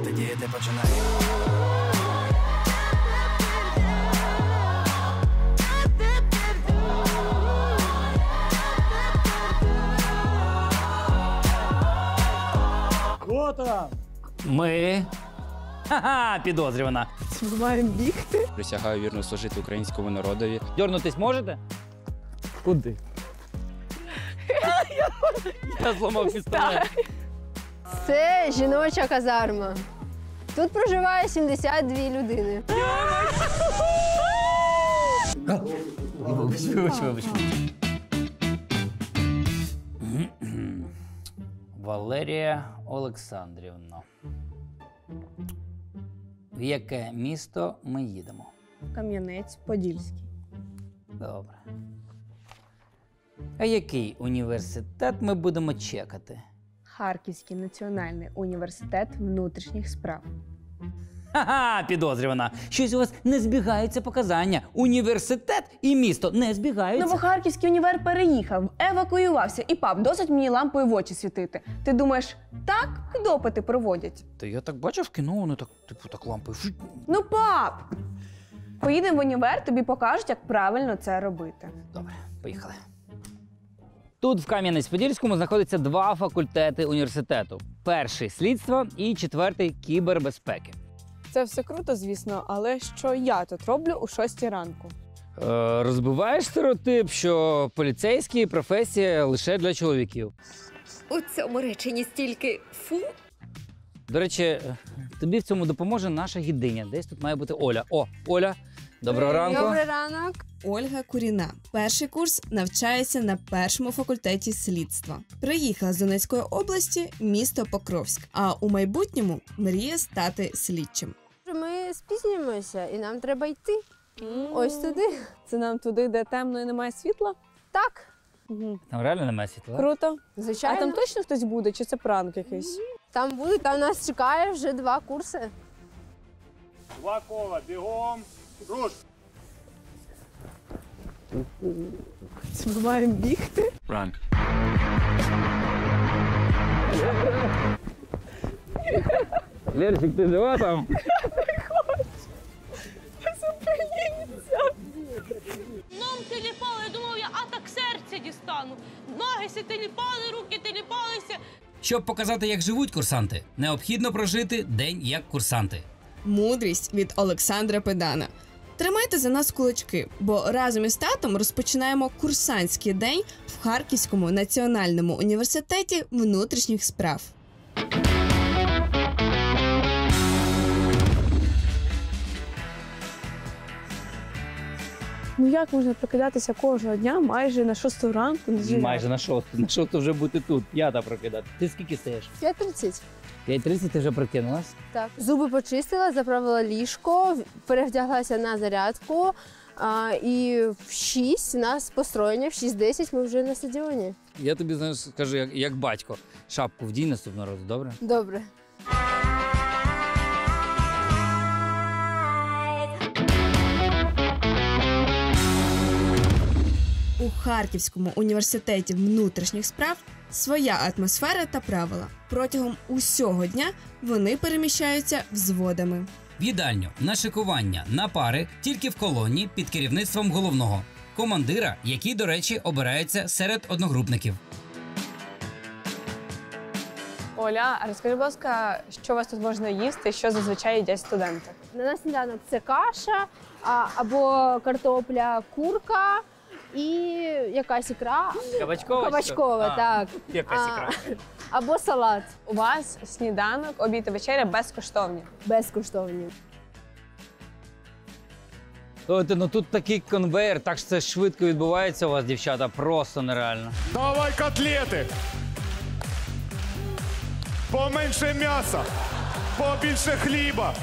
діяти починай. Хто там? Ми. Ха-ха, підозрювана. Ми маємо бігти. Присягаю вірно служити українському народові. Дьорнутись можете? Куди? Я зламав пістолет. Це жіноча казарма. Тут проживає 72 людини. Вибач. Валерія Олександрівна. В яке місто ми їдемо? Кам'янець-Подільський. Добре. А який університет ми будемо чекати? Харківський національний університет внутрішніх справ. Ха-ха, підозрювана. Щось у вас не збігаються показання. Університет і місто не збігаються. Ну, бо Харківський універ переїхав, евакуювався. І, пап, досить мені лампою в очі світити. Ти думаєш, так допити проводять? Та я так бачив в кіно, вони так, типу, так лампою. Ну, пап! Поїдемо в універ, тобі покажуть, як правильно це робити. Добре, поїхали. Тут, в Кам'янець-Подільському, знаходяться два факультети університету. Перший – слідство і четвертий – кібербезпеки. Це все круто, звісно, але що я тут роблю о 6 ранку? Розбиваєш стереотип, що поліцейські – професія лише для чоловіків. У цьому реченні стільки фу. До речі, тобі в цьому допоможе наша гідиня. Десь тут має бути Оля. О, Оля, доброго ранку. Добрий ранок. Ольга Куріна. Перший курс навчається на першому факультеті слідства. Приїхала з Донецької області, місто Покровськ. А у майбутньому мріє стати слідчим. Ми спізнюємося і нам треба йти. Ось туди. Це нам туди, де темно і немає світла? Так, Там реально немає світла? Круто. звичайно. А там точно хтось буде, чи це пранк якийсь? Там будуть, там нас чекає вже 2 курси. 2 кола, бігом. Руш! Ми маємо бігти? Ранк. Лерчик, ти жива там? Ном теліпали, я думав, я атак серця дістану. Ноги сі теліпали, руки теліпалися. Щоб показати, як живуть курсанти, необхідно прожити день як курсанти. Мудрість від Олександра Педана. Тримайте за нас кулачки, бо разом із татом розпочинаємо курсантський день в Харківському національному університеті внутрішніх справ. Ну як можна прокидатися кожного дня майже на 6 ранку? Майже на 6. На 6 вже бути тут. 5 прокидати. Ти скільки стаєш? 5:30. 5:30 ти вже прокинулась? Так. Зуби почистила, заправила ліжко, перевдяглася на зарядку. І в 6 у нас построєння, в 6:10 ми вже на стадіоні. Я тобі, знаєш, скажу, як батько. Шапку вдій наступного разу, добре? Добре. У Харківському університеті внутрішніх справ своя атмосфера та правила. Протягом усього дня вони переміщаються взводами. В їдальню, на шикування, на пари, тільки в колоні під керівництвом головного. Командира, який, до речі, обирається серед одногрупників. Оля, а розкажи, будь ласка, що у вас тут можна їсти, що зазвичай їдять студенти? На сніданок це каша або картопля, курка і якась ікра. Кабачкова? Кабачкова, так. Якась ікра. Або салат. У вас сніданок, обід і вечеря безкоштовні. Безкоштовні. Ну тут такий конвейер, так що це швидко відбувається у вас, дівчата, просто нереально. Давай котлети! Поменше м'яса! Побільше хліба!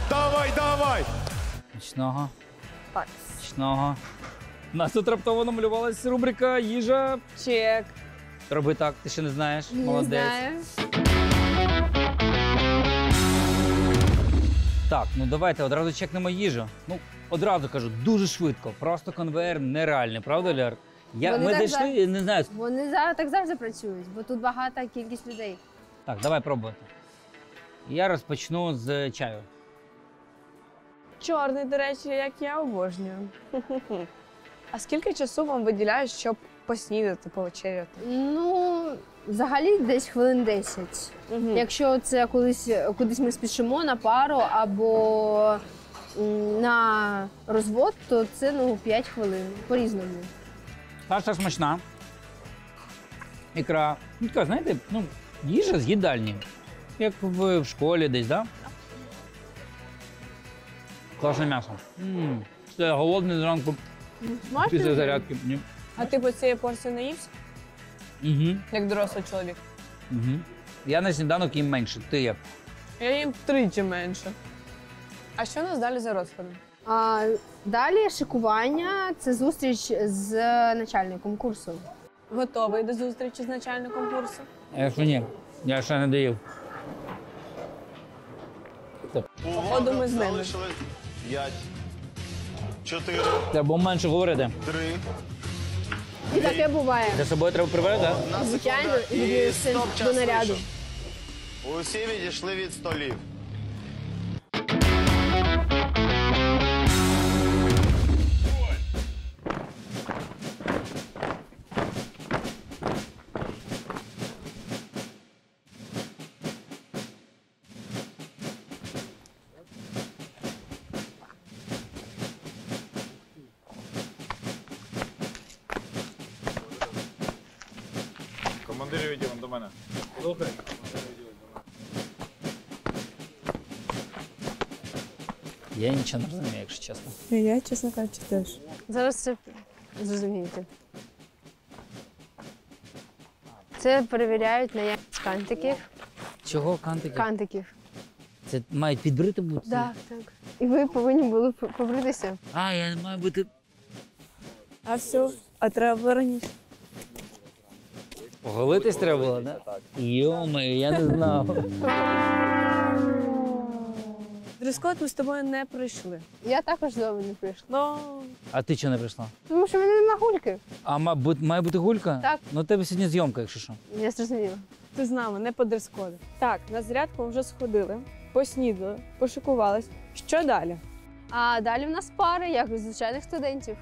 Давай, давай! Смачного. Так. Смачного. У нас тут раптово намалювалась рубрика «Їжа». Чек. Роби так, ти ще не знаєш. Молодець. Не знаю. Так, ну давайте одразу чекнемо їжу. Ну, одразу кажу, дуже швидко. Просто конвейер нереальний, правда, Ляр? Ми дійшли, не знаю. Вони так завжди працюють, бо тут багата кількість людей. Так, давай пробувати. Я розпочну з чаю. Чорний, до речі, як я обожнюю. А скільки часу вам виділяють, щоб поснідати, повечеряти? Ну, взагалі десь хвилин 10. Якщо це кудись ми спішимо на пару або на розвод, то це 5 хвилин, по-різному. Каша смачна. Ікра. Ну, така, знаєте, їжа з їдальні. Як в школі десь, так? Да? Класне м'ясо. Це я голодний зранку Смачно? після зарядки. Ні. А ти по цієї порції не ївся? Угу. Як дорослий чоловік? Угу. Я на сніданок їм менше. Ти як? Я їм втричі менше. А що у нас далі за розкладом? А далі шикування – це зустріч з начальником курсу. Готовий до зустрічі з начальником курсу? Якщо ні, я ще не доїв. Походу ми з ними. Залишилось 5, 4, Треба менше говорити. 3. І таке буває. За собою треба прибирати, так? Звичайно, і все до наряду. Усі відійшли від столів. Командир відділом до мене. Я нічого не розумію, якщо чесно. Я, чесно кажучи, теж. Зараз це зрозумієте. Це перевіряють наявність кантиків. Чого кантики? Кантиків. Це мають підбрити бути? Так, так. І ви повинні були побритися. А, я маю бути... А все, а треба було раніше. Оголитись треба було, так? Йо-моє, я не знав. Дрес-код ми з тобою не пройшли. Я також з вами не прийшла. Ну, А ти чого не прийшла? Тому що в мене нема гульки. А має бути гулька? Так. Ну, у тебе сьогодні зйомка, якщо що. Я зрозуміла. ти з нами, не по дрес-коду. Так, на зарядку ми вже сходили, поснідали, пошикувались. Що далі? А далі в нас пари, як у звичайних студентів.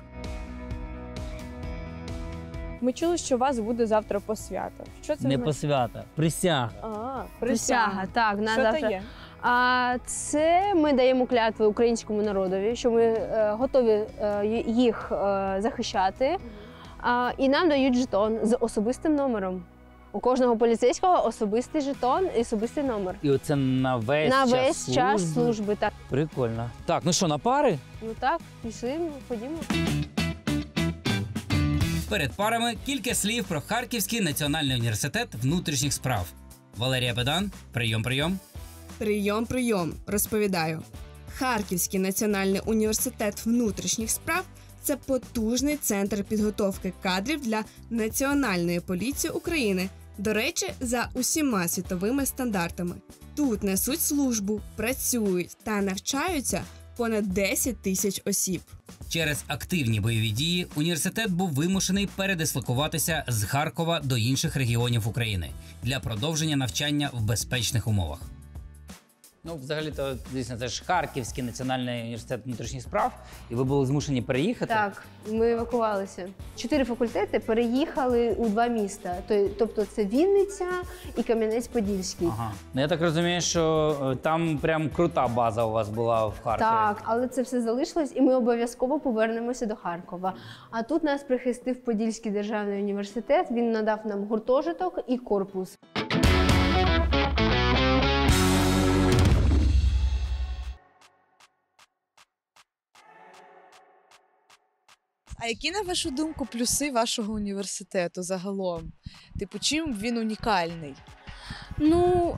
Ми чули, що у вас буде завтра посвята. Що це Не означає? посвята, присяга. Присяга. Так, на Що завтра. це є? А це ми даємо клятви українському народові, що ми готові їх захищати. І нам дають жетон з особистим номером. У кожного поліцейського особистий жетон і особистий номер. І оце на весь час служби. Так. Прикольно. Так, ну що, на пари? Ну так, пішли, ходімо. Перед парами кілька слів про Харківський національний університет внутрішніх справ. Валерія Педан, прийом. Прийом, розповідаю. Харківський національний університет внутрішніх справ – це потужний центр підготовки кадрів для Національної поліції України, до речі, за усіма світовими стандартами. Тут несуть службу, працюють та навчаються понад 10 тисяч осіб. Через активні бойові дії університет був вимушений передислокуватися з Харкова до інших регіонів України для продовження навчання в безпечних умовах. Ну, взагалі-то, дійсно, це ж Харківський національний університет внутрішніх справ, і ви були змушені переїхати? Так, ми евакувалися. 4 факультети переїхали у 2 міста. Тобто це Вінниця і Кам'янець-Подільський. Ага. Ну, я так розумію, що там прям крута база у вас була в Харкові. Так, але це все залишилось, і ми обов'язково повернемося до Харкова. А тут нас прихистив Подільський державний університет, він надав нам гуртожиток і корпус. А які, на вашу думку, плюси вашого університету загалом? Типу, чим він унікальний? Ну,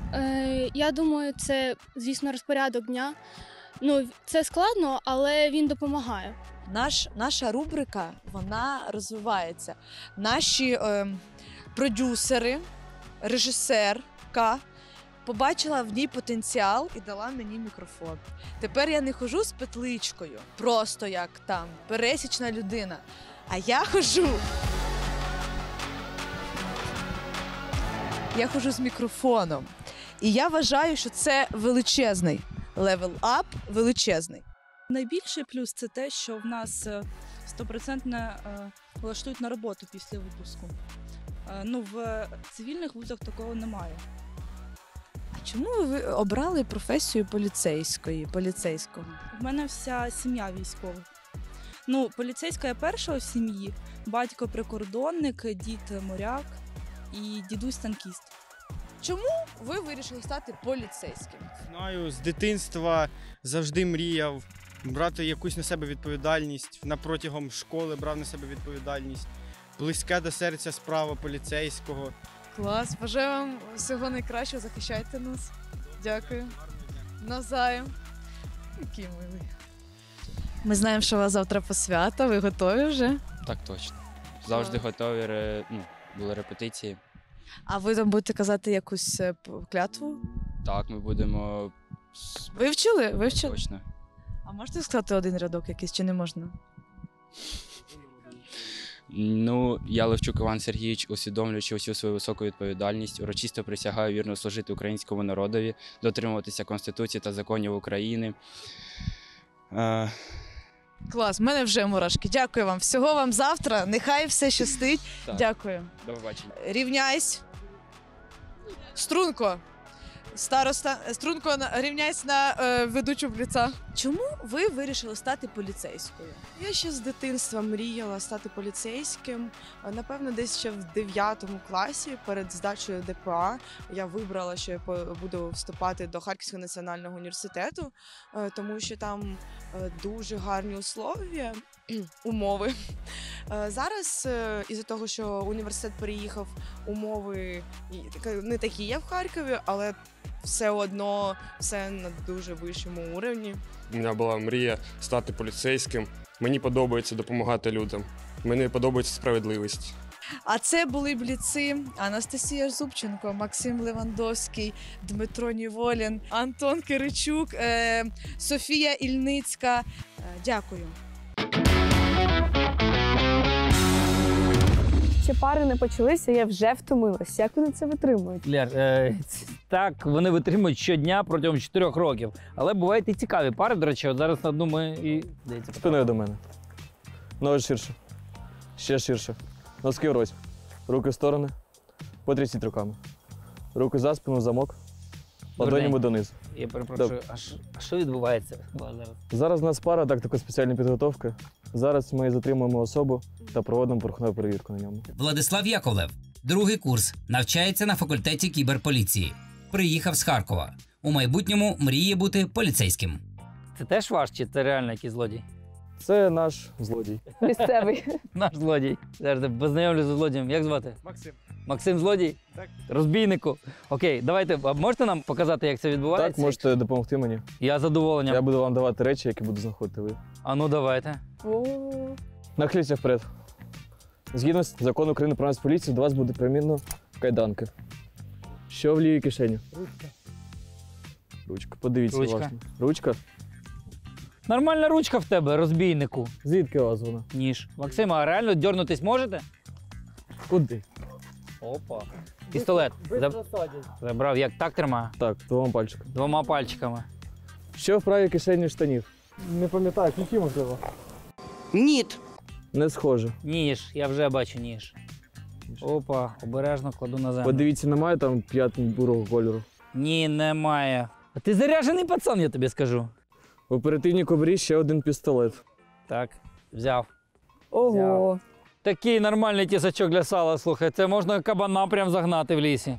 я думаю, це, звісно, розпорядок дня. Ну, це складно, але він допомагає. Наша рубрика, вона розвивається. Наші продюсери, режисерка побачила в ній потенціал і дала мені мікрофон. Тепер я не ходжу з петличкою, просто як там пересічна людина, а я ходжу з мікрофоном. І я вважаю, що це величезний левел-ап, величезний. Найбільший плюс це те, що в нас 100% влаштують на роботу після випуску. Ну, в цивільних вузах такого немає. А чому ви обрали професію поліцейського? В мене вся сім'я військова. Ну, поліцейська я перша в сім'ї, батько прикордонник, дід моряк і дідусь танкіст. Чому ви вирішили стати поліцейським? Знаю, з дитинства завжди мріяв брати якусь на себе відповідальність. Протягом школи брав на себе відповідальність. Близька до серця справа поліцейського. Клас, бажаю вам всього найкращого, захищайте нас. Дякую. Навзаєм. Який милий. Ми знаємо, що у вас завтра посвята, ви готові вже? Так точно. Завжди готові, були репетиції. А ви там будете казати якусь клятву? Так, ми будемо... Вивчили? Вивчили? Точно. А можете сказати один рядок якийсь, чи не можна? Ну, я, Левчук Іван Сергійович, усвідомлюючи усю свою високу відповідальність, урочисто присягаю вірно служити українському народові, дотримуватися Конституції та законів України. Клас, в мене вже мурашки. Дякую вам. Всього вам завтра. Нехай все щастить. Так. Дякую. До побачення. Рівняйсь. Струнко. Струнко, рівняйся на ведучу Бліца. Чому ви вирішили стати поліцейською? Я ще з дитинства мріяла стати поліцейським. Напевно, десь ще в 9 класі перед здачею ДПА я вибрала, що я буду вступати до Харківського національного університету, тому що там дуже гарні умови. Зараз, із-за того, що університет переїхав, умови не такі є в Харкові, але все одно все на дуже вищому уровні. У мене була мрія стати поліцейським. Мені подобається допомагати людям. Мені подобається справедливість. А це були бліци Анастасія Зубченко, Максим Левандовський, Дмитро Ніволін, Антон Киричук, Софія Ільницька. Дякую. Ще пари не почалися, я вже втомилася. Як вони це витримують? Лєр, так, вони витримують щодня протягом 4 років. Але бувають і цікаві пари, до речі, от зараз на одну ми і... Спиною до мене. Ноги ширше. Ще ширше. Носки врозь. Руки в сторони. Потрясіть руками. Руки за спину, в замок. Ладонями донизу. Я перепрошую, а що відбувається зараз? Зараз у нас пара тактико-спеціальної підготовки. Зараз ми затримуємо особу та проводимо порохову перевірку на ньому. Владислав Яковлев, другий курс, навчається на факультеті кіберполіції. Приїхав з Харкова. У майбутньому мріє бути поліцейським. Це теж ваш, чи це реально якийсь злодій? Це наш злодій. Місцевий. Наш злодій. Зараз познайомлюсь з злодієм. Як звати? Максим. Максим злодій? Так. Розбійнику. Окей, давайте, а можете нам показати, як це відбувається? Так, можете допомогти мені. Я з задоволенням. Я буду вам давати речі, які буду знаходити ви. А ну давайте. Нахиліться вперед. Згідно з закону України про Нацполіцію, до вас буде примінно кайданки. Що в лівій кишені? Ручка. Ручка. Подивіться Ручка. уважно. Ручка? Нормальна ручка в тебе, розбійнику. Звідки у вас вона? Ніж. Максим, а реально дьорнутись можете? Куди? Опа. Пістолет. Забрав. Як так тримаю? Так, 2 пальчиками. 2 пальчиками. Що в правій кишені штанів? Не пам'ятаю, ключі можливо. Ніт. Не схоже. Ніж. Я вже бачу ніж. Опа, обережно кладу на землю. Подивіться, немає там п'ятин бурого кольору? Ні, немає. А ти заряджений пацан, я тобі скажу. В оперативній кобурі ще один пістолет. Так, взяв. Ого. Такий нормальний тісачок для сала, слухай. Це можна кабана прям загнати в лісі.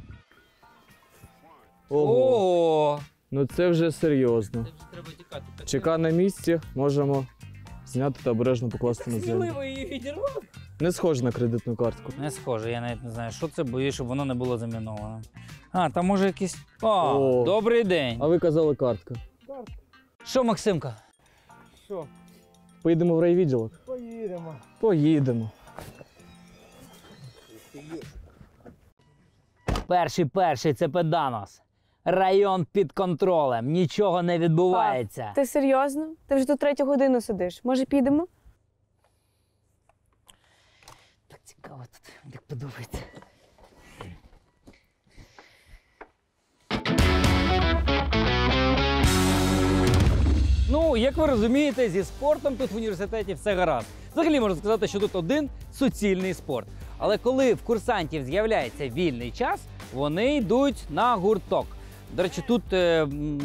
Ого! Ну це вже серйозно. Треба тікати. ЧК на місці, можемо зняти та обережно покласти на землю. Сміливо її відірвав. Не схоже на кредитну картку. Не схоже, я навіть не знаю, що це, боюсь, щоб воно не було заміновано. А, там може якийсь... О, добрий день. А ви казали картка. Що, Максимка? Що? Поїдемо в райвідділок? Поїдемо. Поїдемо. Перший, це Педанос. Район під контролем, нічого не відбувається. Ти серйозно? Ти вже тут 3 годину сидиш. Може, підемо? Так цікаво тут, як подобається. Ну, як ви розумієте, зі спортом тут в університеті все гаразд. Взагалі можна сказати, що тут один суцільний спорт. Але коли в курсантів з'являється вільний час, вони йдуть на гурток. До речі, тут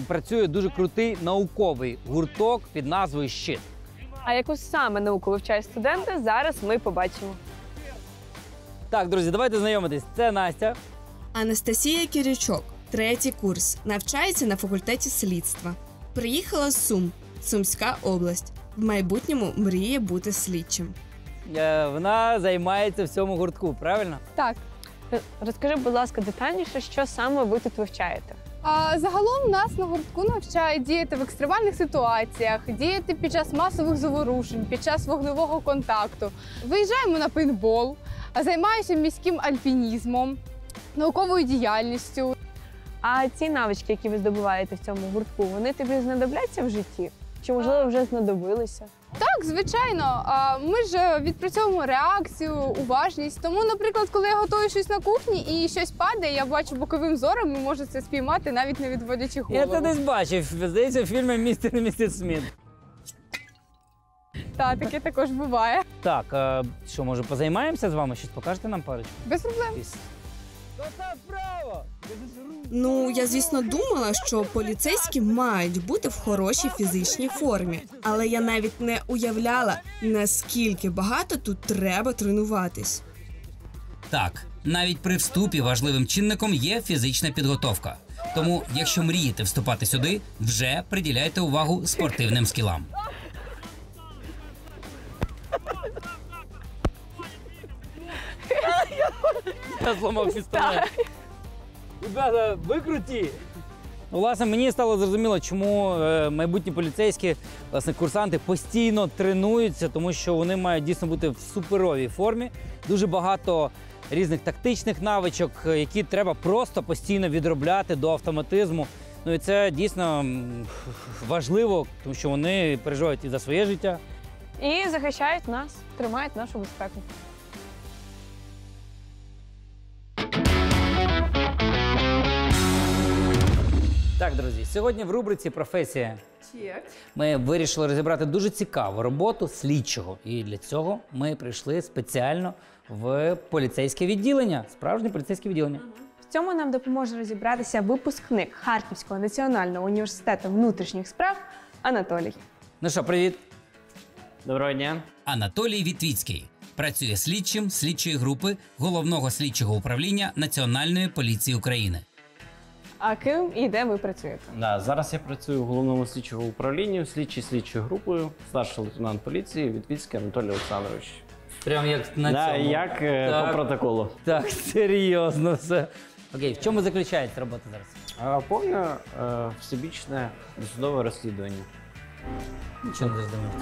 працює дуже крутий науковий гурток під назвою «Щит». А яку саме науку вивчають студенти, зараз ми побачимо. Так, друзі, давайте знайомитись. Це Настя. Анастасія Киричок, 3-й курс, навчається на факультеті слідства. Приїхала з Сум, Сумська область. В майбутньому мріє бути слідчим. Вона займається в цьому гуртку, правильно? Так. Розкажи, будь ласка, детальніше, що саме ви тут вивчаєте? Загалом нас на гуртку навчають діяти в екстремальних ситуаціях, діяти під час масових заворушень, під час вогневого контакту. Виїжджаємо на пейнтбол, займаюся міським альпінізмом, науковою діяльністю. А ці навички, які ви здобуваєте в цьому гуртку, вони тобі знадобляться в житті? Чи, можливо, вже знадобилися? Так, звичайно. Ми ж відпрацьовуємо реакцію, уважність. Тому, наприклад, коли я готую щось на кухні і щось падає, я бачу боковим зором і можу це спіймати, навіть не відводячи голову. Я це десь бачив, здається, в фільмі «Містер і місіс Сміт». Так, таке також буває. Так, що, може, позаймаємося з вами? Щось покажете нам парочку? Без проблем. Ну, я, звісно, думала, що поліцейські мають бути в хорошій фізичній формі. Але я навіть не уявляла, наскільки багато тут треба тренуватись. Так, навіть при вступі важливим чинником є фізична підготовка. Тому, якщо мрієте вступати сюди, вже приділяйте увагу спортивним скілам. Я зламав пістолет. Ребята, ви круті! Власне, мені стало зрозуміло, чому майбутні поліцейські, власне, курсанти постійно тренуються, тому що вони мають дійсно бути в суперовій формі. Дуже багато різних тактичних навичок, які треба просто постійно відробляти до автоматизму. Ну і це дійсно важливо, тому що вони переживають і за своє життя. І захищають нас, тримають нашу безпеку. Так, друзі, сьогодні в рубриці «Професія» ми вирішили розібрати дуже цікаву роботу слідчого. І для цього ми прийшли спеціально в поліцейське відділення, справжнє поліцейське відділення. В цьому нам допоможе розібратися випускник Харківського національного університету внутрішніх справ Анатолій. Ну що, привіт. Доброго дня. Анатолій Вітвіцький працює слідчим слідчої групи Головного слідчого управління Національної поліції України. А ким і де ви працюєте? Да, зараз я працюю в Головному слідчому управлінні, слідчою групою, старший лейтенант поліції Вітвіцький Анатолій Олександрович. Прям як на да, цьому. як по протоколу. Так, серйозно все. Окей, в чому заключається робота зараз? Повне всебічне досудове розслідування. Нічого не здумав.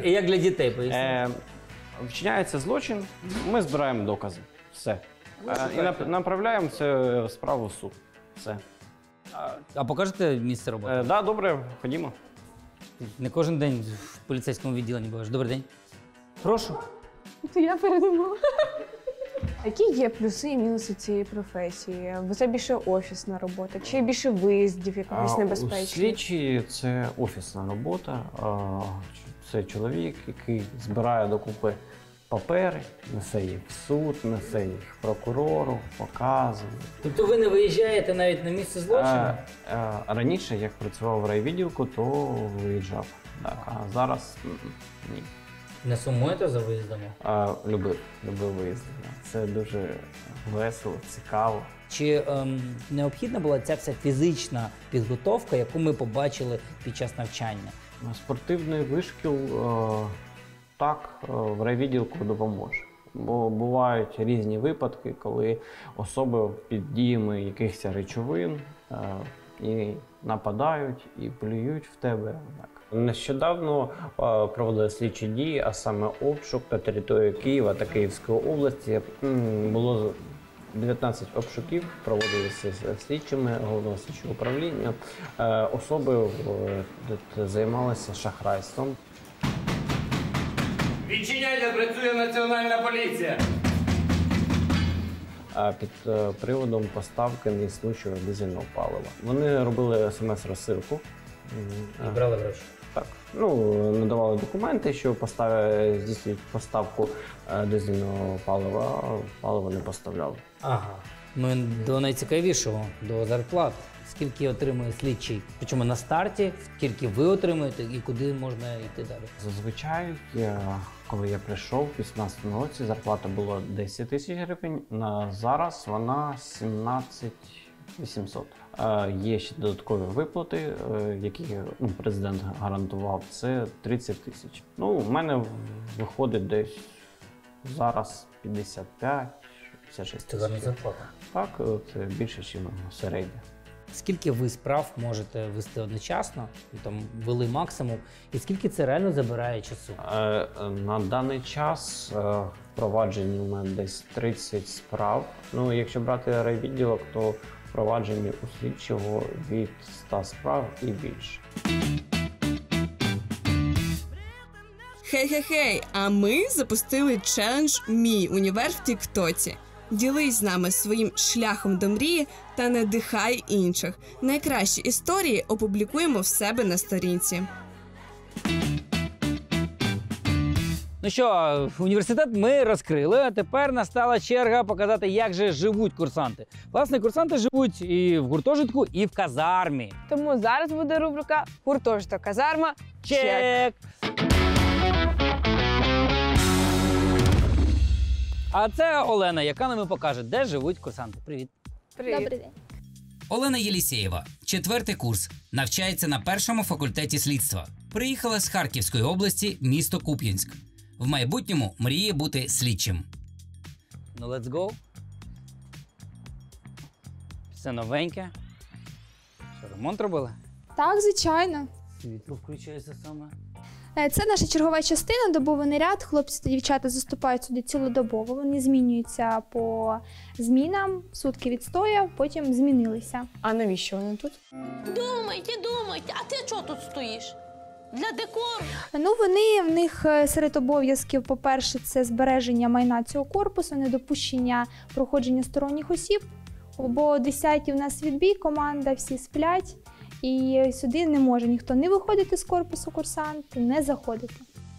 Як для дітей, поясніть. Вчиняється злочин, ми збираємо докази. Все. І направляємо цю справу в суд. Все. А покажете місце роботи? Так, добре, ходімо. Не кожен день в поліцейському відділенні буваєш. Добрий день. Прошу. То я передумала. Які є плюси і мінуси цієї професії? Це більше офісна робота, чи більше виїздів, якихось небезпечних? Слідчі – це офісна робота. Це чоловік, який збирає докупи папери, несе їх в суд, несе їх прокурору, показує. Тобто ви не виїжджаєте навіть на місце злочину? Раніше, як працював в райвідділку, то виїжджав. Так, а зараз ні. Не сумуєте за виїздами? Любив виїзди. Це дуже весело, цікаво. Чи необхідна була ця вся фізична підготовка, яку ми побачили під час навчання? Спортивний вишкіл так в райвідділку допоможе. Бо бувають різні випадки, коли особи під діями якихось речовин і нападають, і плюють в тебе. Нещодавно проводили слідчі дії, а саме обшук на території Києва та Київської області. Було 19 обшуків, проводилися слідчими Головного слідчого управління. Особи займалися шахрайством. Відчиняйте, працює Національна поліція! Під приводом поставки неіснуючого дизельного палива. Вони робили смс-розсилку І брали гроші. Так. Ну, надавали документи, що здійснюють поставку дизельного палива, а паливо не поставляли. Ага. Ми до найцікавішого, до зарплат. Скільки отримує слідчий? Причому на старті, скільки ви отримуєте і куди можна йти далі? Зазвичай, коли я прийшов у 2018 році, зарплата була 10 тисяч гривень, зараз вона 17 800. Є ще додаткові виплати, які президент гарантував, це 30 тисяч. Ну, у мене виходить десь зараз 55-56 тисяч. Це гарна зарплата. Так, це більше, ніж середня. Скільки ви справ можете вести одночасно, там вели максимум, і скільки це реально забирає часу? На даний час в провадженні у мене десь 30 справ. Ну, якщо брати райвідділок, то в провадженні у слідчого від 100 справ і більше. Хей-хей-хей, а ми запустили челендж «Мій універ в Тіктоці». Ділись з нами своїм шляхом до мрії та надихай інших. Найкращі історії опублікуємо в себе на сторінці. Ну що, університет ми розкрили, а тепер настала черга показати, як же живуть курсанти. Власне, курсанти живуть і в гуртожитку, і в казармі. Тому зараз буде рубрика «Гуртожиток казарма. Чек!». А це Олена, яка нам і покаже, де живуть курсанти. Привіт. Привіт. Добрий день. Олена Єлісєєва, 4-й курс, навчається на першому факультеті слідства. Приїхала з Харківської області, місто Куп'янськ. В майбутньому мріє бути слідчим. Ну, let's go. Все новеньке. Що, ремонт робили? Так, звичайно. Світло включається саме. Це наша чергова частина, добовий наряд. Хлопці та дівчата заступають сюди цілодобово. Вони змінюються по змінам, сутки відстояв, потім змінилися. А навіщо вони тут? Думайте, а ти чого тут стоїш? Для декору? Ну, в них серед обов'язків, по-перше, це збереження майна цього корпусу, недопущення проходження сторонніх осіб. Бо о 10-й в нас відбій, команда, всі сплять. І сюди не може ніхто не виходити з корпусу курсант, не заходити.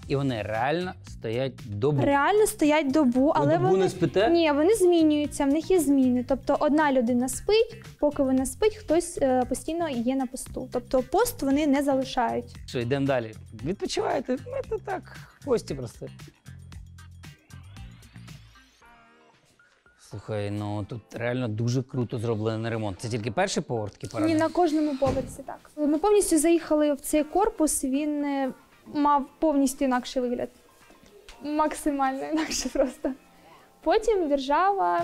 І вони реально стоять добу? Реально стоять добу, але добу не спите? Ні, вони змінюються, в них є зміни. Тобто одна людина спить, поки вона спить, хтось постійно є на посту. Тобто пост вони не залишають. Що, йдемо далі? Відпочиваєте? Ми то так, гості просто. Слухай, ну тут реально дуже круто зроблений ремонт. Це тільки перший поверх, такий парадний? Ні, на кожному поверсі, так. Ми повністю заїхали в цей корпус, він мав повністю інакший вигляд. Максимально інакше просто. Потім держава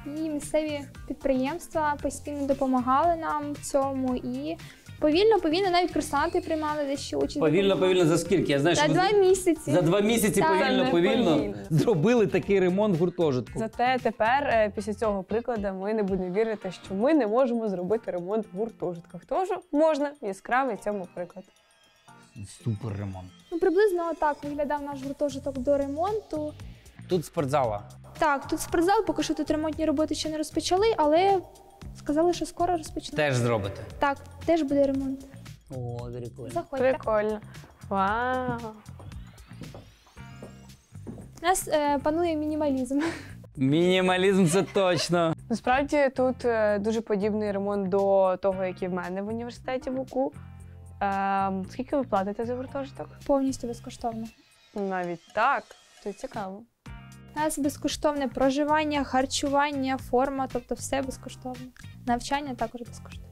і місцеві підприємства постійно допомагали нам в цьому. І повільно навіть курсанти приймали дещо участь. Повільно за скільки? Я знаю, За що 2 місяці. За 2 місяці Так. повільно зробили такий ремонт в гуртожитку. Зате тепер, після цього прикладу, ми не будемо вірити, що ми не можемо зробити ремонт в гуртожитках. Тож можна, яскравий цьому приклад. Супер ремонт. Ну, приблизно так виглядав наш гуртожиток до ремонту. Тут спортзала. Так, тут спортзал, поки що тут ремонтні роботи ще не розпочали, але сказали, що скоро розпочнуть. Теж зробите? Так, теж буде ремонт. О, прикольно. Заходьте. Прикольно. Вау. У нас панує мінімалізм. Мінімалізм це точно. Насправді тут дуже подібний ремонт до того, який в мене в університеті в УКУ. Скільки ви платите за гуртожиток? Повністю безкоштовно. Навіть так? Це цікаво. У нас безкоштовне проживання, харчування, форма, тобто все безкоштовно. Навчання також безкоштовно.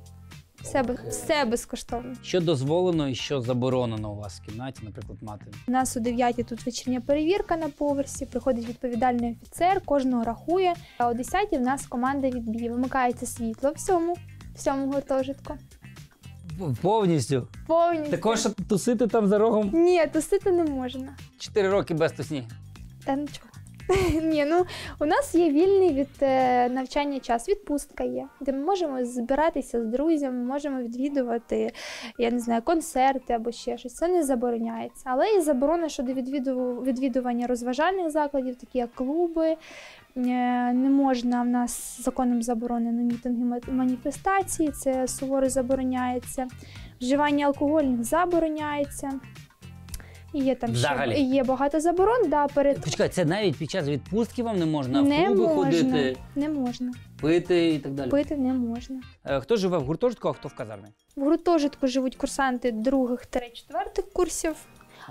Все безкоштовно. Що дозволено і що заборонено у вас в кімнаті, наприклад, мати? У нас о 9-й тут вечірня перевірка на поверсі, приходить відповідальний офіцер, кожного рахує. А о 10-й в нас команда відбій. Вимикається світло в цьому гуртожитку. Повністю? Повністю. Також тусити там за рогом? Ні, тусити не можна. 4 роки без тусні. Та нічого. Ні, ну у нас є вільний від навчання час, відпустка є, де ми можемо збиратися з друзями, можемо відвідувати, я не знаю, концерти або ще щось. Це не забороняється. Але є заборона щодо відвідування розважальних закладів, такі як клуби. Не можна, в нас законом заборонено мітинги, маніфестації, це суворо забороняється. Вживання алкогольних забороняється. Є там ще є багато заборон. Да, Почекай, це навіть під час відпустки вам не можна в не клуби можна, ходити? Не можна. Пити і так далі? Пити не можна. Хто живе в гуртожитку, а хто в казармі? В гуртожитку живуть курсанти 2-4 курсів,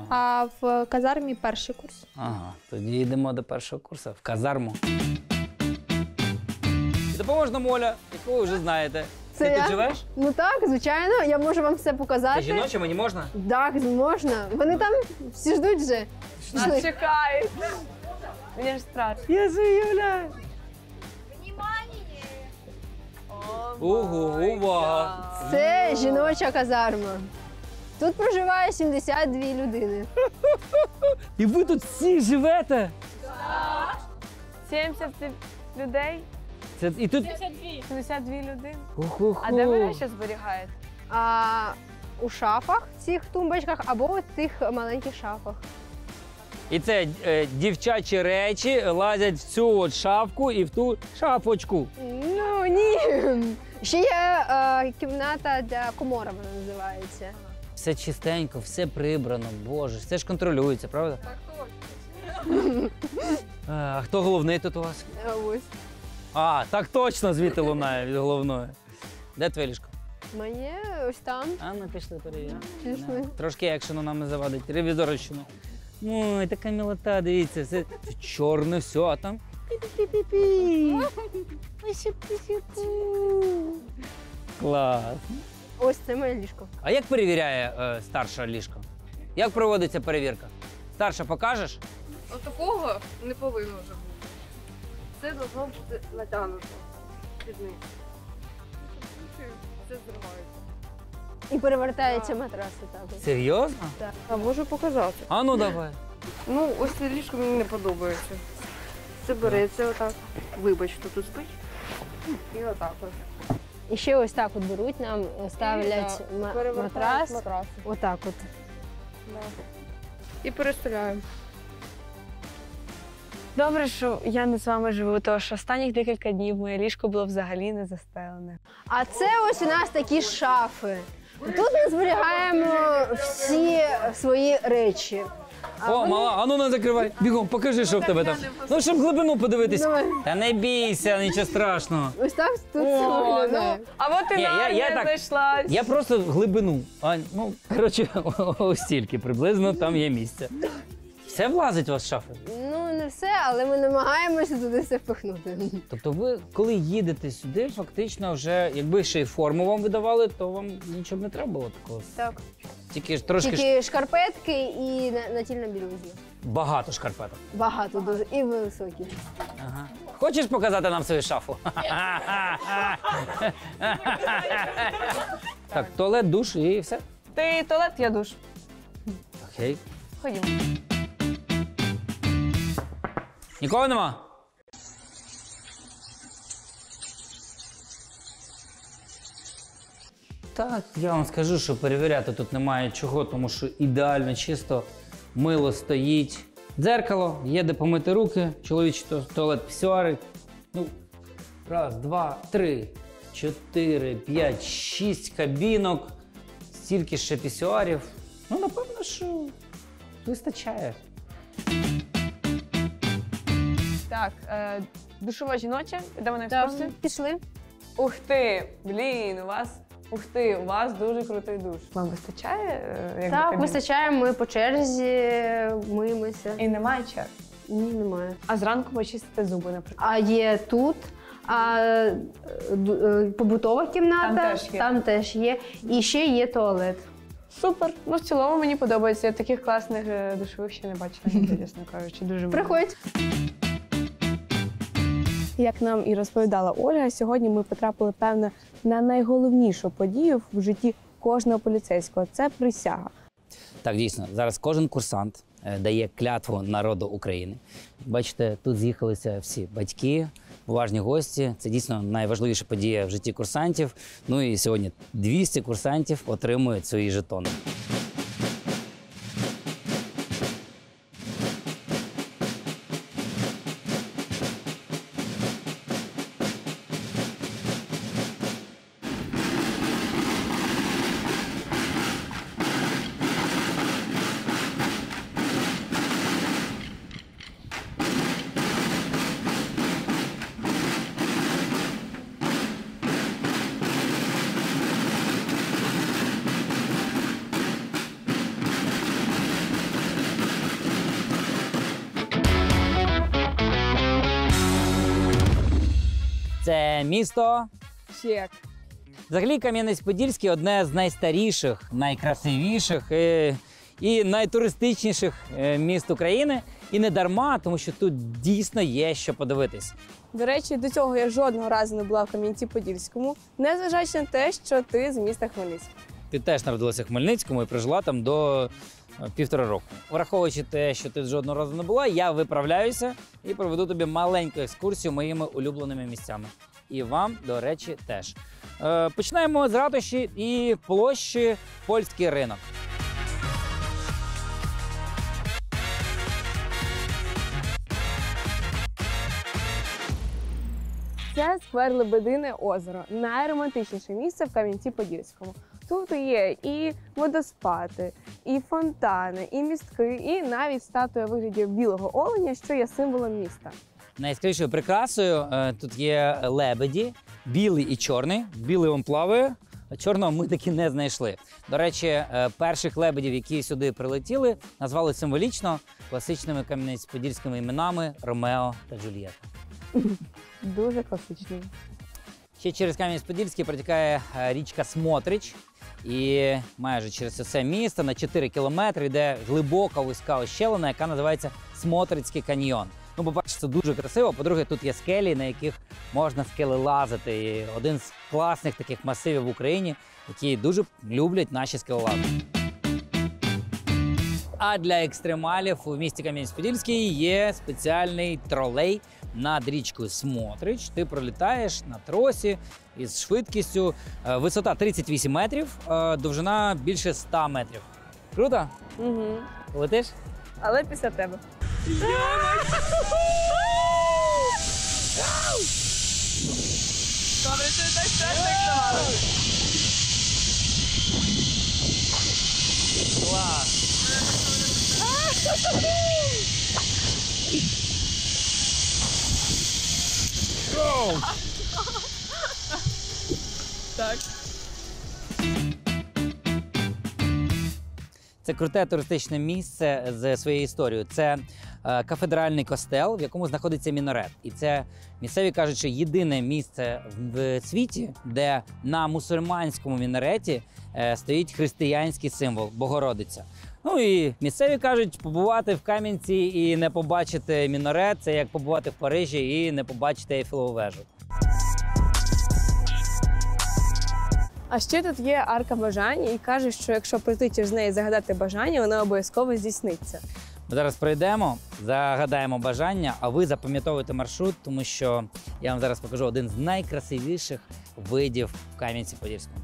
а в казармі перший курс. Ага, тоді йдемо до першого курсу, в казарму. І допоможе нам Оля, яку ви вже знаєте. Ти тут живеш? Ну так, звичайно, я можу вам все показати. Це жіноче, мені можна? Так, можна. Вони там всі ждуть вже. Нас чекають. Мені ж страшно. Я заявляю. Ого, увага. Це жіноча казарма. Тут проживає 72 людини. І ви тут всі живете? Так. 70 людей. Це, і тут... 72 людини. Охо-хо. А де ви речі зберігаєте? У шафах, цих тумбочках, або в тих маленьких шафах. І це дівчачі речі лазять в цю от шафку і в ту шафочку. Ну, ні. Ще є кімната для комора, вона називається. Все чистенько, все прибрано, боже, все ж контролюється, правда? Так точно. А хто головний тут у вас? Ось. А, так точно звідти лунає від головної. Де твоє ліжко? Моє ось там. А, ну пішли перевіримо. Пішли. Трошки екшену нам не завадить, ревізорщину. Ой, така милота, дивіться, це чорне все, а там пі-пі-пі-пі. Клас. Ось це моє ліжко. А як перевіряє старша ліжко? Як проводиться перевірка? Старша, покажеш? Отакого не повинно вже бути. Це должно бути натягнуто під низ. Це зривається. І перевертається матраси також. Серйозно? Так. А можу показати. А ну давай. Ну, ось це ліжко мені не подобається. Це береться отак. Вибач, хто тут спить. І отак ось. І ще ось так от беруть, нам ставлять матрас. Отак от. І перестеляємо. Добре, що я не з вами живу, тому що останніх декілька днів моє ліжко було взагалі не застелене. А це ось у нас такі шафи. Тут ми зберігаємо всі свої речі. О, мала, а ну не закривай. Бігом, покажи, що в тебе там. Ну, щоб глибину подивитись. Та не бійся, нічого страшного. Ось так тут все виглядає. А от і Надя знайшлась. Я просто глибину. Ну, коротше, ось стільки приблизно там є місце. Все влазить у вас в шафи? Ну, не все, але ми намагаємося туди все впихнути. Тобто ви, коли їдете сюди, фактично вже, якби ще й форму вам видавали, то вам нічого б не треба було такого? Так. Тільки ж трошки... Тільки шкарпетки і натільна білизна. Багато шкарпеток. Багато дуже. І високі. Ага. Хочеш показати нам свою шафу? Так, туалет, душ і все. Ти туалет, я душ. Окей. Ходімо. Нікого нема? Так, я вам скажу, що перевіряти тут немає чого, тому що ідеально чисто, мило стоїть. Дзеркало, є де помити руки, чоловічий туалет, пісюари. Ну, раз, два, три, 4, 5, 6 кабінок, стільки ще пісюарів. Ну, напевно, що вистачає. Так, душова жіноча, йдемо на екскурсію? Пішли. Ух ти, блін, у вас дуже крутий душ. Вам вистачає? Так, вистачає, ми по черзі миємося. І немає черг? Ні, немає. А зранку почистити зуби, наприклад? А є тут, побутова кімната, там теж є. І ще є туалет. Супер. Ну, в цілому мені подобається. Я таких класних душових ще не бачила, чесно кажучи. Дуже приходь. Як нам і розповідала Ольга, сьогодні ми потрапили, певно, на найголовнішу подію в житті кожного поліцейського – це присяга. Так, дійсно, зараз кожен курсант дає клятву народу України. Бачите, тут з'їхалися всі батьки, поважні гості. Це дійсно найважливіша подія в житті курсантів. Ну і сьогодні 200 курсантів отримують свої жетони. Це місто Чек. Взагалі, Кам'янець-Подільський – одне з найстаріших, найкрасивіших і найтуристичніших міст України. І не дарма, тому що тут дійсно є що подивитись. До речі, до цього я жодного разу не була в Кам'янці-Подільському, незважаючи на те, що ти з міста Хмельницького. Ти теж народилася в Хмельницькому і прожила там до 1,5 року. Враховуючи те, що ти жодного разу не була, я виправляюся і проведу тобі маленьку екскурсію моїми улюбленими місцями. І вам, до речі, теж. Починаємо з ратуші і площі Польський ринок. Це сквер Лебедине озеро, найромантичніше місце в Кам'янці-Подільському. Тут є і водоспади, і фонтани, і містки, і навіть статуя вигляді білого оленя, що є символом міста. Найяскравішою прикрасою тут є лебеді, білий і чорний. Білий він плаває, а чорного ми таки не знайшли. До речі, перших лебедів, які сюди прилетіли, назвали символічно класичними кам'янець-подільськими іменами Ромео та Джульєта. Дуже класичний. Ще через Кам'янець-Подільський протікає річка Смотрич. І майже через це місто на 4 кілометри йде глибока вузька ущелина, яка називається Смотрицький каньйон. Ну, по-перше, це дуже красиво, по-друге, тут є скелі, на яких можна скелелазити. І один з класних таких масивів в Україні, які дуже люблять наші скелелази. А для екстремалів у місті Кам'янець-Подільський є спеціальний тролей над річкою Смотрич. Ти пролітаєш на тросі із швидкістю. Висота 38 метрів, довжина більше 100 метрів. Круто? Угу. Летиш? Але після тебе. Добре, що так страшно, як здавалося. Клас! Так. Це круте туристичне місце з своєю історією. Це кафедральний костел, в якому знаходиться мінарет. І це, місцеві кажуть, що єдине місце в світі, де на мусульманському мінареті стоїть християнський символ – Богородиця. Ну і місцеві кажуть, побувати в Кам'янці і не побачити мінарет – це як побувати в Парижі і не побачити Ейфелеву вежу. А ще тут є арка бажання і каже, що якщо прийти через неї загадати бажання, воно обов'язково здійсниться. Ми зараз пройдемо, загадаємо бажання, а ви запам'ятовуєте маршрут, тому що я вам зараз покажу один з найкрасивіших видів в Кам'янці-Подільському.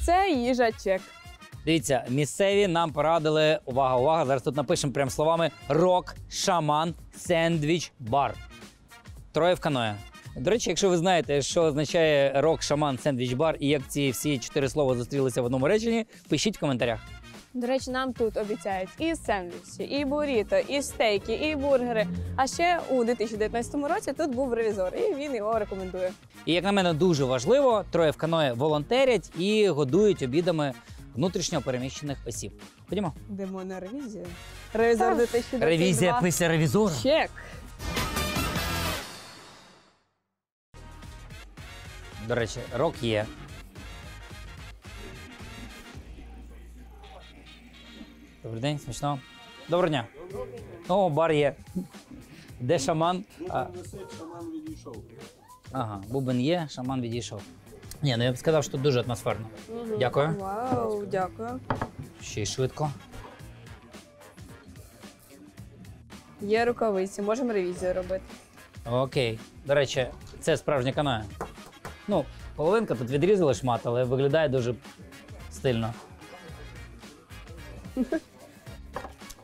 Це їжачек. Дивіться, місцеві нам порадили, увага, увага, зараз тут напишемо прямо словами «Рок, шаман, сендвіч, бар». Троє в каное. До речі, якщо ви знаєте, що означає рок, шаман, сендвіч, бар і як ці всі 4 слова зустрілися в одному реченні, пишіть в коментарях. До речі, нам тут обіцяють і сендвічі, і буріто, і стейки, і бургери. А ще у 2019 році тут був ревізор, і він його рекомендує. І, як на мене, дуже важливо, троє в каное волонтерять і годують обідами внутрішньо переміщених осіб. Ходімо. Йдемо на ревізію. Ревізор 2022. Ревізія після ревізора. Чек. До речі, рок є. Добрий день, смачного. Доброго дня. О, бар є. Де шаман? Шаман відійшов. Ага, бубен є, шаман відійшов. Ні, ну я б сказав, що тут дуже атмосферно. Дякую. Вау, дякую. Ще й швидко. Є рукавиці, можемо ревізію робити. Окей. До речі, це справжня каноя. Ну, половинка тут відрізали шмат, але виглядає дуже стильно.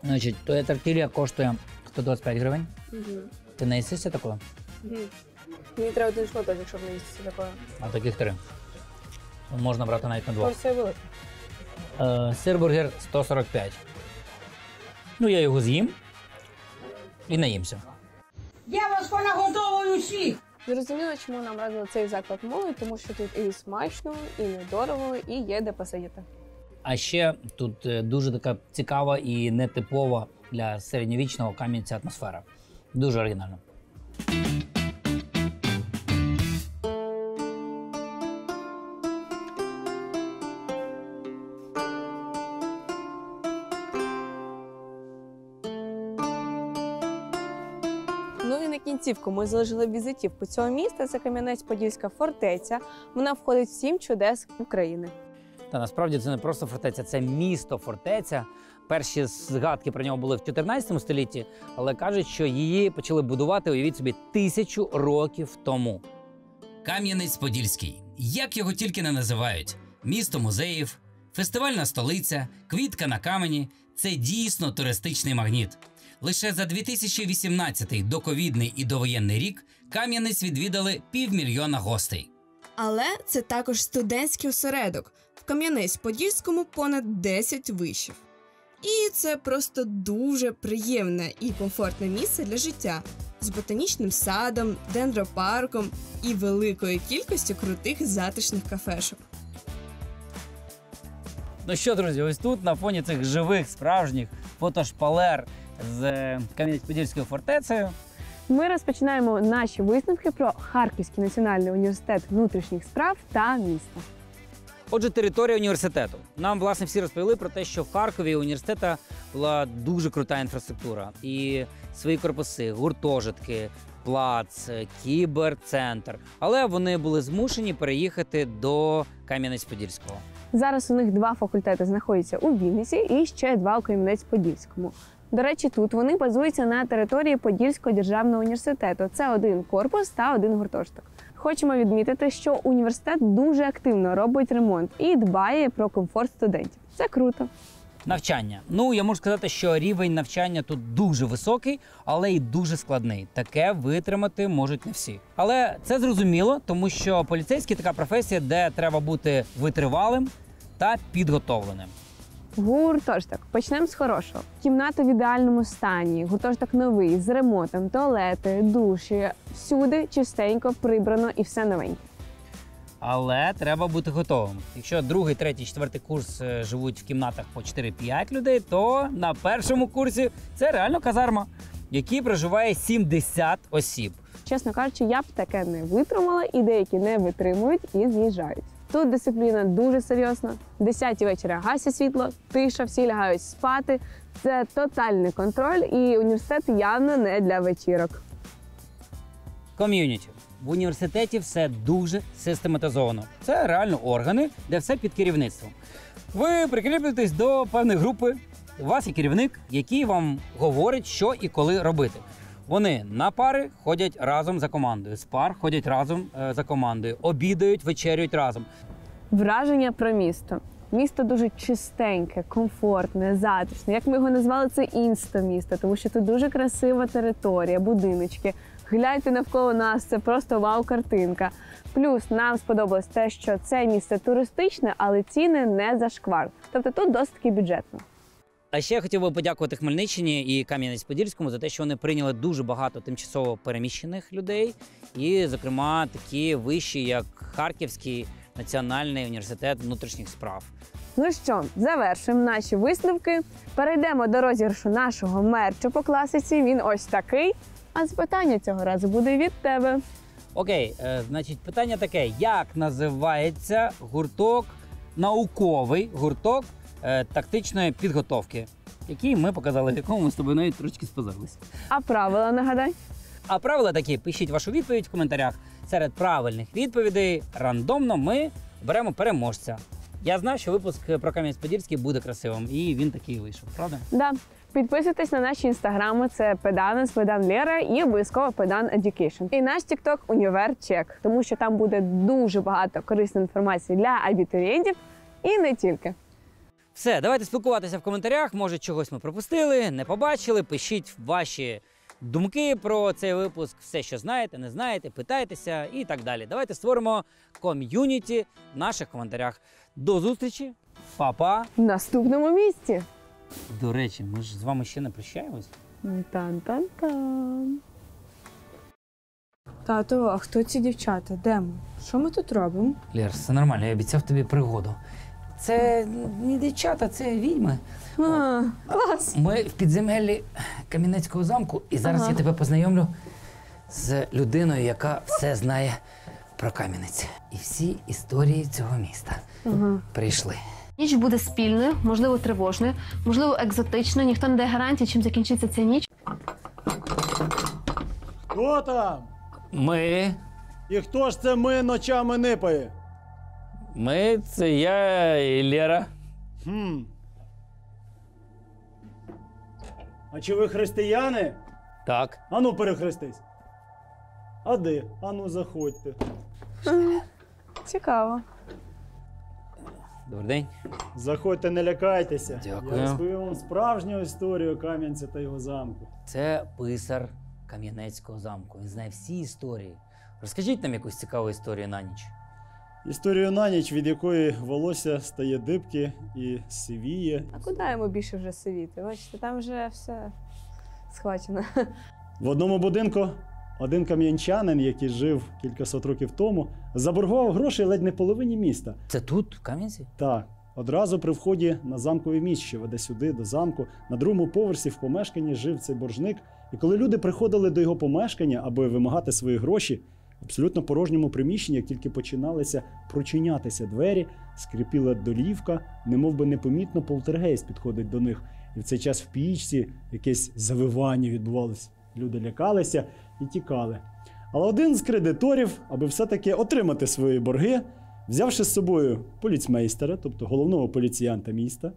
Значить, твоя тортилья коштує 125 гривень. Ти не їсишся такою? Мені треба один шматочок, щоб не їсти такою. А таких 3. Можна брати навіть на 2. Порція велика. Сир-бургер 145. Ну, я його з'їм і наїмся. Я вас понаготовую всіх! Зрозуміло, чому нам радили цей заклад мови, тому що тут і смачно, і недорого, і є де посидіти. А ще тут дуже така цікава і нетипова для середньовічного Кам'янця атмосфера. Дуже оригінально. Ну і на кінцівку ми залишили візитівку цього міста. Це Кам'янець-Подільська фортеця. Вона входить в 7 чудес України. Та насправді це не просто фортеця, це місто-фортеця. Перші згадки про нього були в 14 столітті, але кажуть, що її почали будувати, уявіть собі, 1000 років тому. Кам'янець-Подільський. Як його тільки не називають. Місто музеїв, фестивальна столиця, квітка на камені – це дійсно туристичний магніт. Лише за 2018 доковідний і довоєнний рік Кам'янець відвідали 500 000 гостей. Але це також студентський осередок. В Кам'янець-Подільському понад 10 вишів. І це просто дуже приємне і комфортне місце для життя. З ботанічним садом, дендропарком і великою кількістю крутих затишних кафешок. Ну що, друзі, ось тут на фоні цих живих, справжніх фотошпалер з Кам'янець-Подільською фортецею Ми розпочинаємо наші висновки про Харківський національний університет внутрішніх справ та міста. Отже, територія університету. Нам, власне, всі розповіли про те, що в Харкові у університету була дуже крута інфраструктура. І свої корпуси, гуртожитки, плац, кіберцентр. Але вони були змушені переїхати до Кам'янець-Подільського. Зараз у них 2 факультети знаходяться у Вінниці і ще 2 у Кам'янець-Подільському. До речі, тут вони базуються на території Подільського державного університету. Це 1 корпус та 1 гуртожиток. Хочемо відмітити, що університет дуже активно робить ремонт і дбає про комфорт студентів. Це круто. Навчання. Ну, я можу сказати, що рівень навчання тут дуже високий, але й дуже складний. Таке витримати можуть не всі. Але це зрозуміло, тому що поліцейський – така професія, де треба бути витривалим та підготовленим. Гуртожиток. Почнемо з хорошого. Кімната в ідеальному стані, гуртожиток новий, з ремонтом, туалети, душі. Всюди чистенько, прибрано і все новеньке. Але треба бути готовим. Якщо 2, 3, 4 курс живуть в кімнатах по 4-5 людей, то на першому курсі це реально казарма, в якій проживає 70 осіб. Чесно кажучи, я б таке не витримала, і деякі не витримують і з'їжджають. Тут дисципліна дуже серйозна. 10 вечора гасять світло, тиша, всі лягають спати. Це тотальний контроль, і університет явно не для вечірок. Ком'юніті. В університеті все дуже систематизовано. Це реально органи, де все під керівництвом. Ви прикріплюєтесь до певної групи, у вас є керівник, який вам говорить, що і коли робити. Вони на пари ходять разом за командою, з пар ходять разом за командою, обідають, вечерюють разом. Враження про місто. Місто дуже чистеньке, комфортне, затишне. Як ми його назвали, це інста-місто, тому що тут дуже красива територія, будиночки. Гляньте навколо нас, це просто вау-картинка. Плюс нам сподобалось те, що це місце туристичне, але ціни не зашквар. Тобто тут досить таки бюджетно. А ще я хотів би подякувати Хмельниччині і Кам'янець-Подільському за те, що вони прийняли дуже багато тимчасово переміщених людей. І, зокрема, такі виші, як Харківський національний університет внутрішніх справ. Ну що, завершуємо наші висновки. Перейдемо до розіграшу нашого мерчу по класиці. Він ось такий. А запитання цього разу буде від тебе. Окей, значить, питання таке: як називається гурток, науковий гурток тактичної підготовки, який ми показали, в якому ми з тобою навіть трошки спозорилися. А правила нагадай? А правила такі: пишіть вашу відповідь в коментарях. Серед правильних відповідей рандомно ми беремо переможця. Я знав, що випуск про Кам'янець-Подільський буде красивим, і він такий вийшов, правда? Да. Підписуйтесь на наші інстаграми, це Педанес, Педан Лера і обов'язково Педан Education. І наш тікток Універчек, тому що там буде дуже багато корисної інформації для абітурієнтів і не тільки. Все, давайте спілкуватися в коментарях. Може, чогось ми пропустили, не побачили. Пишіть ваші думки про цей випуск, все, що знаєте, не знаєте, питайтеся і так далі. Давайте створимо ком'юніті в наших коментарях. До зустрічі, па-па! В наступному місці. До речі, ми ж з вами ще не прощаємось. Тан-тан-тан. Тато, а хто ці дівчата? Де ми? Що ми тут робимо? Лєр, все нормально, я обіцяв тобі пригоду. Це не дівчата, це відьми. Клас! Ми в підземеллі Кам'янецького замку, і зараз я тебе познайомлю з людиною, яка все знає про Кам'янець. І всі історії цього міста. Прийшли. Ніч буде спільною, можливо, тривожною, можливо, екзотичною. Ніхто не дає гарантії, чим закінчиться ця ніч. Хто там? Ми. І хто ж це ми ночами нипає? Ми – це я і Лера. А чи ви християни? Так. Ану, перехрестись. А де? Ану, заходьте. Цікаво. Добрий день. Заходьте, не лякайтеся. Дякую. Я розповім вам справжню історію Кам'янця та його замку. Це писар Кам'янецького замку. Він знає всі історії. Розкажіть нам якусь цікаву історію на ніч. Історію на ніч, від якої волосся стає дибки і сивіє. А куди йому більше вже сивіти? Бачите, там вже все схвачено. В одному будинку один кам'янчанин, який жив кількасот років тому, заборгував грошей ледь не половині міста. Це тут, в Кам'янці? Так. Одразу при вході на замковий міст, що веде сюди, до замку, на другому поверсі в помешканні жив цей боржник. І коли люди приходили до його помешкання, аби вимагати свої гроші, в абсолютно порожньому приміщенні, як тільки починалися прочинятися двері, скрипіла долівка, немов би непомітно полтергейст підходить до них. І в цей час в пічці якесь завивання відбувалося. Люди лякалися і тікали. Але один з кредиторів, аби все-таки отримати свої борги, взявши з собою поліцмейстера, тобто головного поліціянта міста,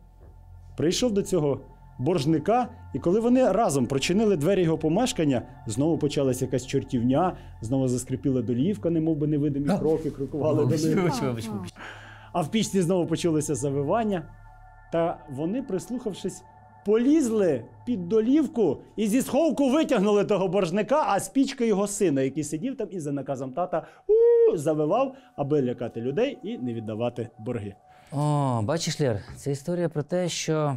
прийшов до цього боржника, і коли вони разом прочинили двері його помешкання, знову почалася якась чортівня, знову заскрипіла долівка, немов би невидимі кроки крокували до них. А в пічці знову почалося завивання. Та вони, прислухавшись, полізли під долівку і зі сховку витягнули того боржника, а з пічки його сина, який сидів там і за наказом тата завивав, аби лякати людей і не віддавати борги. О, бачиш, Лєр, це історія про те, що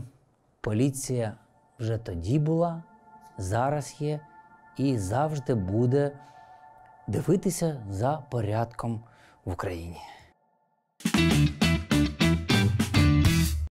поліція вже тоді була, зараз є і завжди буде дивитися за порядком в Україні.